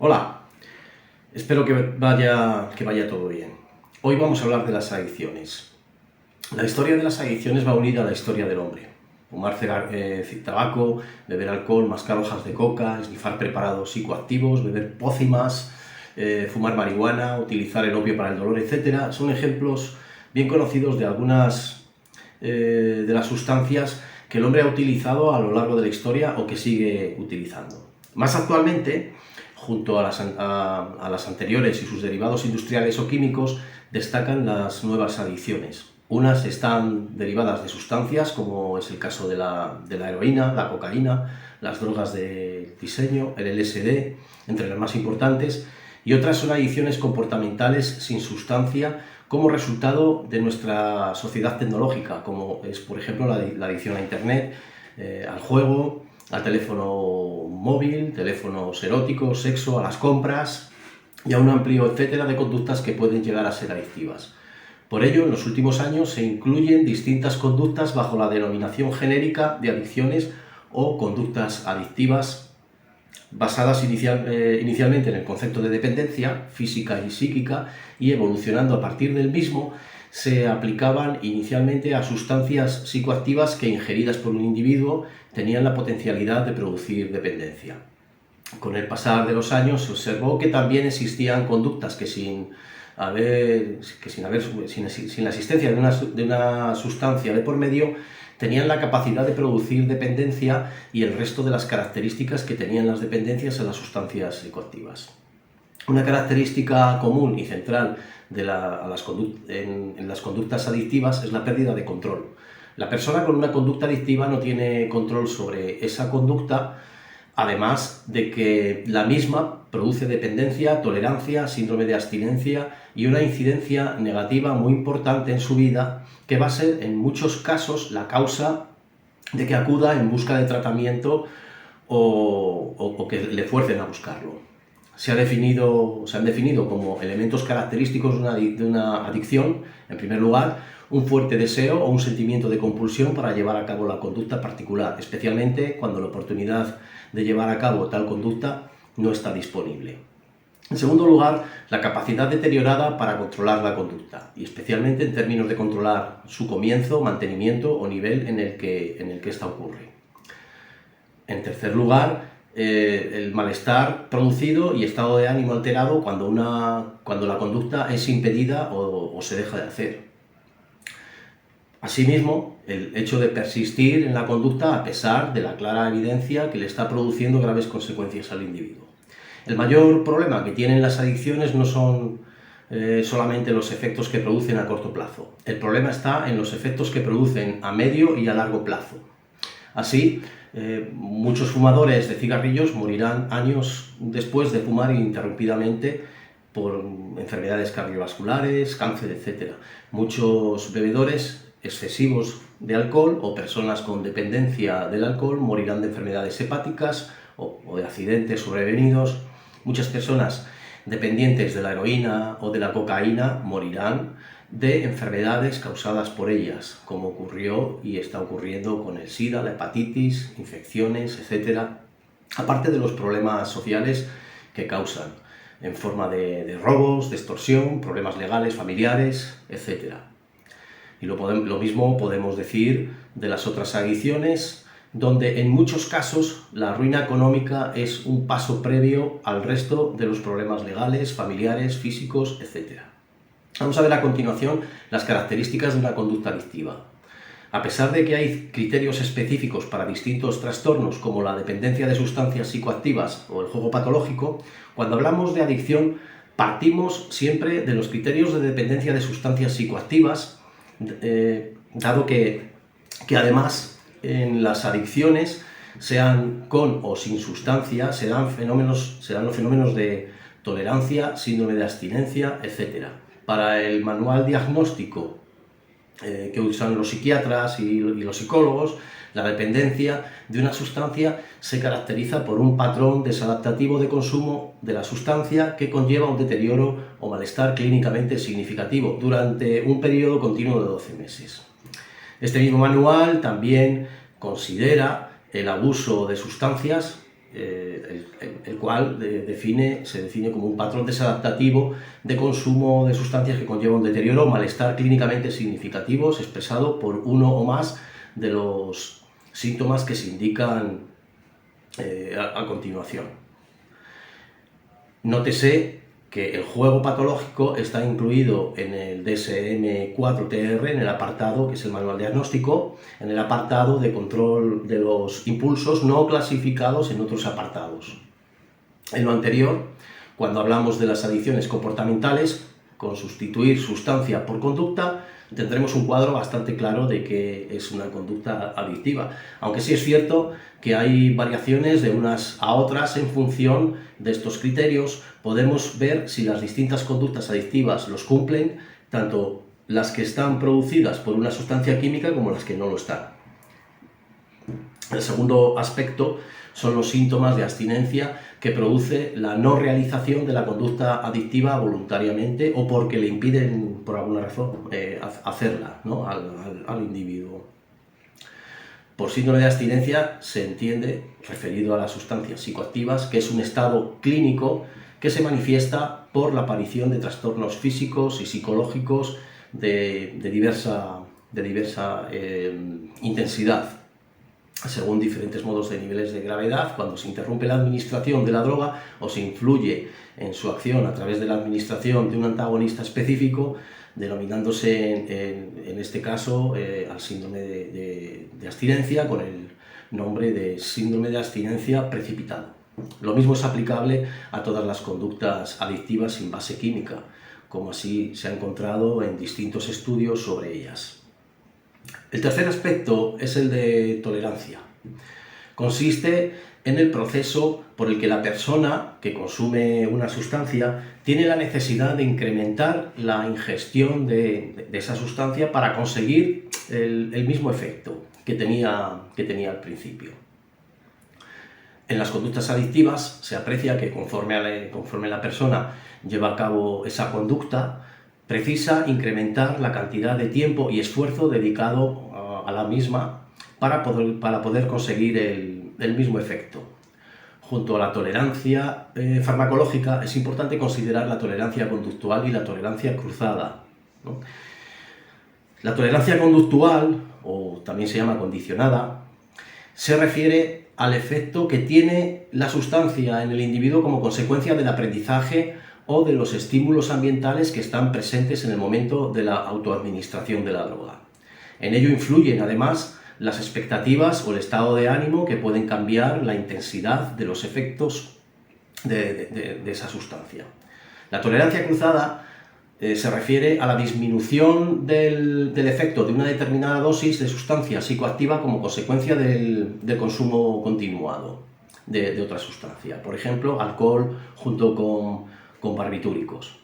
Hola, espero que vaya todo bien. Hoy vamos a hablar de las adicciones. La historia de las adicciones va unida a la historia del hombre. Fumar tabaco, beber alcohol, mascar hojas de coca, esnifar preparados psicoactivos, beber pócimas, fumar marihuana, utilizar el opio para el dolor, etc. Son ejemplos bien conocidos de algunas de las sustancias que el hombre ha utilizado a lo largo de la historia o que sigue utilizando. Más actualmente, junto a las anteriores y sus derivados industriales o químicos, destacan las nuevas adicciones. Unas están derivadas de sustancias, como es el caso de la heroína, la cocaína, las drogas de diseño, el LSD, entre las más importantes, y otras son adicciones comportamentales sin sustancia como resultado de nuestra sociedad tecnológica, como es, por ejemplo, la adicción a Internet, al juego, al teléfono móvil, teléfonos eróticos, sexo, a las compras y a un amplio etcétera de conductas que pueden llegar a ser adictivas. Por ello, en los últimos años se incluyen distintas conductas bajo la denominación genérica de adicciones o conductas adictivas basadas inicialmente en el concepto de dependencia física y psíquica y evolucionando a partir del mismo, se aplicaban inicialmente a sustancias psicoactivas que ingeridas por un individuo tenían la potencialidad de producir dependencia. Con el pasar de los años se observó que también existían conductas que sin la existencia de una sustancia de por medio tenían la capacidad de producir dependencia y el resto de las características que tenían las dependencias en las sustancias psicoactivas. Una característica común y central en las conductas adictivas es la pérdida de control. La persona con una conducta adictiva no tiene control sobre esa conducta, además de que la misma produce dependencia, tolerancia, síndrome de abstinencia y una incidencia negativa muy importante en su vida que va a ser en muchos casos la causa de que acuda en busca de tratamiento o que le fuercen a buscarlo. Se han definido como elementos característicos de una adicción, en primer lugar, un fuerte deseo o un sentimiento de compulsión para llevar a cabo la conducta particular, especialmente cuando la oportunidad de llevar a cabo tal conducta no está disponible. En segundo lugar, la capacidad deteriorada para controlar la conducta, y especialmente en términos de controlar su comienzo, mantenimiento o nivel en el que ésta ocurre. En tercer lugar, el malestar producido y estado de ánimo alterado cuando la conducta es impedida o se deja de hacer. Asimismo, el hecho de persistir en la conducta a pesar de la clara evidencia que le está produciendo graves consecuencias al individuo. El mayor problema que tienen las adicciones no son solamente los efectos que producen a corto plazo. El problema está en los efectos que producen a medio y a largo plazo. Así, muchos fumadores de cigarrillos morirán años después de fumar ininterrumpidamente por enfermedades cardiovasculares, cáncer, etc. Muchos bebedores excesivos de alcohol o personas con dependencia del alcohol morirán de enfermedades hepáticas o de accidentes sobrevenidos. Muchas personas dependientes de la heroína o de la cocaína morirán de enfermedades causadas por ellas, como ocurrió y está ocurriendo con el SIDA, la hepatitis, infecciones, etc. Aparte de los problemas sociales que causan, en forma de robos, de extorsión, problemas legales, familiares, etc. Y lo mismo podemos decir de las otras adicciones, donde en muchos casos la ruina económica es un paso previo al resto de los problemas legales, familiares, físicos, etc. Vamos a ver a continuación las características de una conducta adictiva. A pesar de que hay criterios específicos para distintos trastornos como la dependencia de sustancias psicoactivas o el juego patológico, cuando hablamos de adicción partimos siempre de los criterios de dependencia de sustancias psicoactivas, dado que además en las adicciones, sean con o sin sustancia, se dan los fenómenos de tolerancia, síndrome de abstinencia, etc. Para el manual diagnóstico que usan los psiquiatras y los psicólogos, la dependencia de una sustancia se caracteriza por un patrón desadaptativo de consumo de la sustancia que conlleva un deterioro o malestar clínicamente significativo durante un periodo continuo de 12 meses. Este mismo manual también considera el abuso de sustancias el cual se define como un patrón desadaptativo de consumo de sustancias que conlleva un deterioro o malestar clínicamente significativos expresado por uno o más de los síntomas que se indican a continuación. Nótese que el juego patológico está incluido en el DSM-4-TR, en el apartado, que es el manual diagnóstico, en el apartado de control de los impulsos no clasificados en otros apartados. En lo anterior, cuando hablamos de las adicciones comportamentales, con sustituir sustancia por conducta, tendremos un cuadro bastante claro de que es una conducta adictiva, aunque sí es cierto que hay variaciones de unas a otras en función de estos criterios. Podemos ver si las distintas conductas adictivas los cumplen, tanto las que están producidas por una sustancia química como las que no lo están. El segundo aspecto son los síntomas de abstinencia que produce la no realización de la conducta adictiva voluntariamente o porque le impiden, por alguna razón, hacerla, ¿no?, al individuo. Por síndrome de abstinencia se entiende, referido a las sustancias psicoactivas, que es un estado clínico que se manifiesta por la aparición de trastornos físicos y psicológicos de diversa intensidad, según diferentes modos de niveles de gravedad, cuando se interrumpe la administración de la droga o se influye en su acción a través de la administración de un antagonista específico, denominándose en este caso al síndrome de abstinencia con el nombre de síndrome de abstinencia precipitado. Lo mismo es aplicable a todas las conductas adictivas sin base química, como así se ha encontrado en distintos estudios sobre ellas. El tercer aspecto es el de tolerancia. Consiste en el proceso por el que la persona que consume una sustancia tiene la necesidad de incrementar la ingestión de esa sustancia para conseguir el mismo efecto que tenía al principio. En las conductas adictivas se aprecia que conforme la persona lleva a cabo esa conducta, precisa incrementar la cantidad de tiempo y esfuerzo dedicado a la misma para poder conseguir el mismo efecto. Junto a la tolerancia farmacológica es importante considerar la tolerancia conductual y la tolerancia cruzada, ¿no? La tolerancia conductual, o también se llama condicionada, se refiere al efecto que tiene la sustancia en el individuo como consecuencia del aprendizaje o de los estímulos ambientales que están presentes en el momento de la autoadministración de la droga. En ello influyen, además, las expectativas o el estado de ánimo que pueden cambiar la intensidad de los efectos de esa sustancia. La tolerancia cruzada se refiere a la disminución del efecto de una determinada dosis de sustancia psicoactiva como consecuencia del consumo continuado de otra sustancia, por ejemplo, alcohol junto con barbitúricos.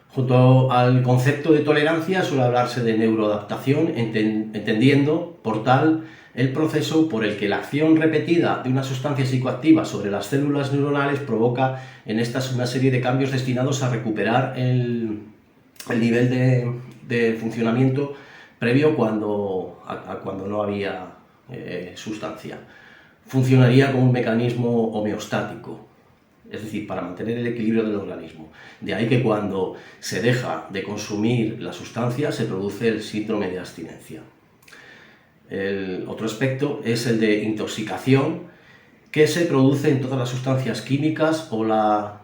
Junto al concepto de tolerancia suele hablarse de neuroadaptación, entendiendo por tal el proceso por el que la acción repetida de una sustancia psicoactiva sobre las células neuronales provoca en estas una serie de cambios destinados a recuperar el nivel de funcionamiento previo cuando no había sustancia. Funcionaría como un mecanismo homeostático, es decir, para mantener el equilibrio del organismo. De ahí que cuando se deja de consumir la sustancia se produce el síndrome de abstinencia. El otro aspecto es el de intoxicación, que se produce en todas las sustancias químicas o la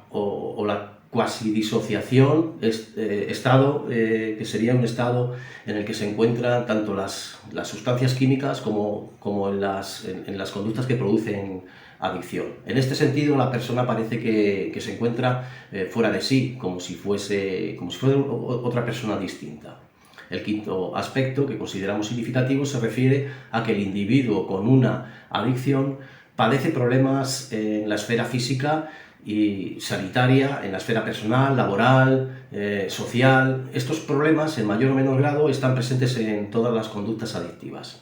cuasi disociación, estado que sería un estado en el que se encuentran tanto las sustancias químicas como en las conductas que producen adicción. En este sentido, la persona parece que se encuentra fuera de sí, como si fuese otra persona distinta. El quinto aspecto que consideramos significativo se refiere a que el individuo con una adicción padece problemas en la esfera física y sanitaria, en la esfera personal, laboral, social. Estos problemas, en mayor o menor grado, están presentes en todas las conductas adictivas.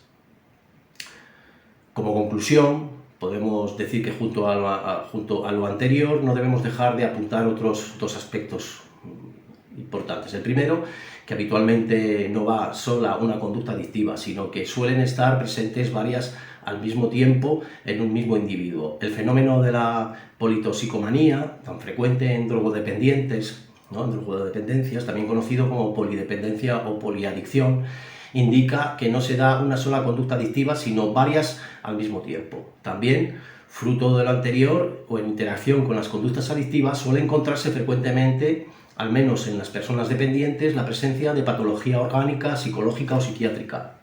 Como conclusión, podemos decir que junto a lo anterior no debemos dejar de apuntar otros dos aspectos importantes. El primero, que habitualmente no va sola una conducta adictiva, sino que suelen estar presentes varias al mismo tiempo en un mismo individuo. El fenómeno de la politoxicomanía, tan frecuente en drogodependientes, ¿no?, en drogodependencias, también conocido como polidependencia o poliadicción, indica que no se da una sola conducta adictiva, sino varias al mismo tiempo. También, fruto de lo anterior o en interacción con las conductas adictivas, suele encontrarse frecuentemente, al menos en las personas dependientes, la presencia de patología orgánica, psicológica o psiquiátrica.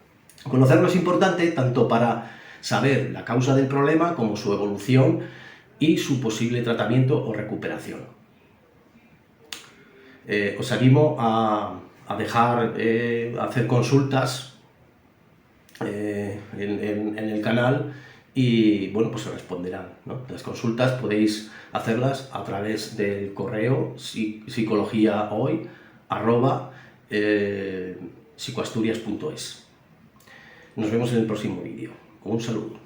Conocerlo es importante tanto para saber la causa del problema como su evolución y su posible tratamiento o recuperación. Os animo a hacer consultas en el canal y bueno, pues se responderán, ¿no? Las consultas podéis hacerlas a través del correo psicologiahoy@psicoasturias.es. Nos vemos en el próximo vídeo. Un saludo.